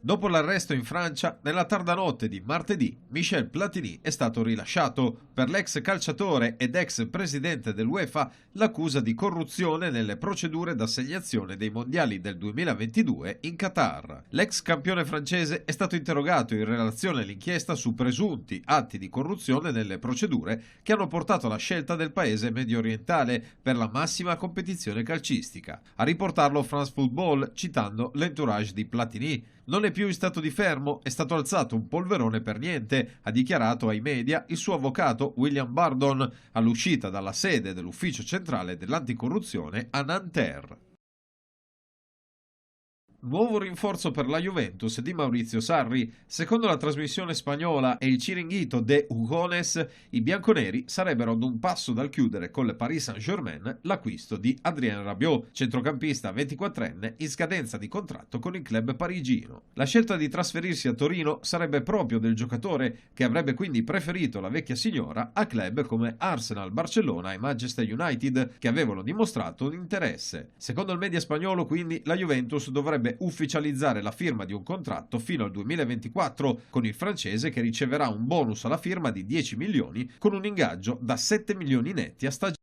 Dopo l'arresto in Francia, nella tarda notte di martedì, Michel Platini è stato rilasciato. Per l'ex calciatore ed ex presidente dell'UEFA l'accusa di corruzione nelle procedure d'assegnazione dei mondiali del 2022 in Qatar. L'ex campione francese è stato interrogato in relazione all'inchiesta su presunti atti di corruzione nelle procedure che hanno portato alla scelta del paese mediorientale per la massima competizione calcistica. A riportarlo France Football citando l'entourage di Platini. Non è più in stato di fermo, è stato alzato un polverone per niente, ha dichiarato ai media il suo avvocato William Bardon all'uscita dalla sede dell'ufficio centrale dell'anticorruzione a Nanterre. Nuovo rinforzo per la Juventus di Maurizio Sarri. Secondo la trasmissione spagnola e il Chiringuito de Jugones, i bianconeri sarebbero ad un passo dal chiudere con il Paris Saint-Germain l'acquisto di Adrien Rabiot, centrocampista 24enne in scadenza di contratto con il club parigino. La scelta di trasferirsi a Torino sarebbe proprio del giocatore, che avrebbe quindi preferito la vecchia signora a club come Arsenal, Barcellona e Manchester United, che avevano dimostrato un interesse. Secondo il media spagnolo, quindi, la Juventus dovrebbe ufficializzare la firma di un contratto fino al 2024 con il francese, che riceverà un bonus alla firma di 10 milioni con un ingaggio da 7 milioni netti a stagione.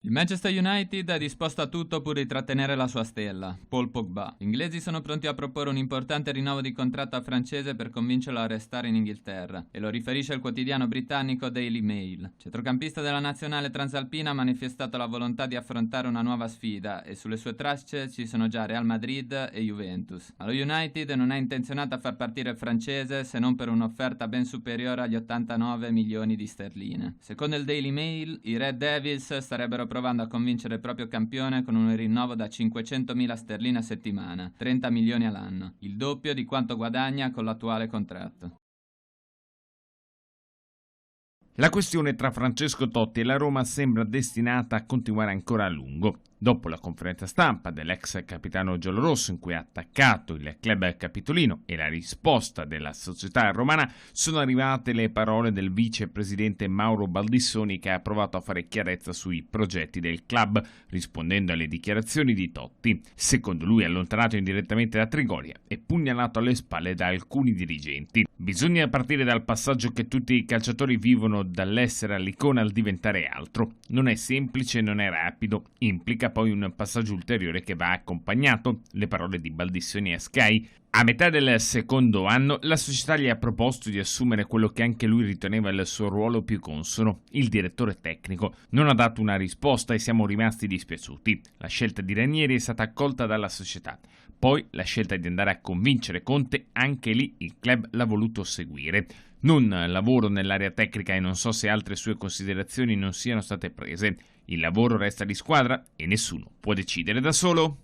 Il Manchester United è disposto a tutto pur di trattenere la sua stella, Paul Pogba. Gli inglesi sono pronti a proporre un importante rinnovo di contratto al francese per convincerlo a restare in Inghilterra, e lo riferisce il quotidiano britannico Daily Mail. Il centrocampista della nazionale transalpina ha manifestato la volontà di affrontare una nuova sfida e sulle sue tracce ci sono già Real Madrid e Juventus. Ma lo United non è intenzionato a far partire il francese se non per un'offerta ben superiore agli 89 milioni di sterline. Secondo il Daily Mail, i Red Devils starebbero provando a convincere il proprio campione con un rinnovo da 500.000 sterline a settimana, 30 milioni all'anno, il doppio di quanto guadagna con l'attuale contratto. La questione tra Francesco Totti e la Roma sembra destinata a continuare ancora a lungo. Dopo la conferenza stampa dell'ex capitano giallorosso in cui ha attaccato il club capitolino e la risposta della società romana, sono arrivate le parole del vicepresidente Mauro Baldissoni, che ha provato a fare chiarezza sui progetti del club, rispondendo alle dichiarazioni di Totti. Secondo lui è allontanato indirettamente da Trigoria e pugnalato alle spalle da alcuni dirigenti. Bisogna partire dal passaggio che tutti i calciatori vivono, dall'essere all'icona al diventare altro. Non è semplice, non è rapido, implica poi un passaggio ulteriore che va accompagnato. Le parole di Baldissoni a Sky. A metà del secondo anno la società gli ha proposto di assumere quello che anche lui riteneva il suo ruolo più consono, il direttore tecnico. Non ha dato una risposta e siamo rimasti dispiaciuti. La scelta di Ranieri è stata accolta dalla società. Poi la scelta di andare a convincere Conte, anche lì il club l'ha voluto seguire. Non lavoro nell'area tecnica e non so se altre sue considerazioni non siano state prese. Il lavoro resta di squadra e nessuno può decidere da solo.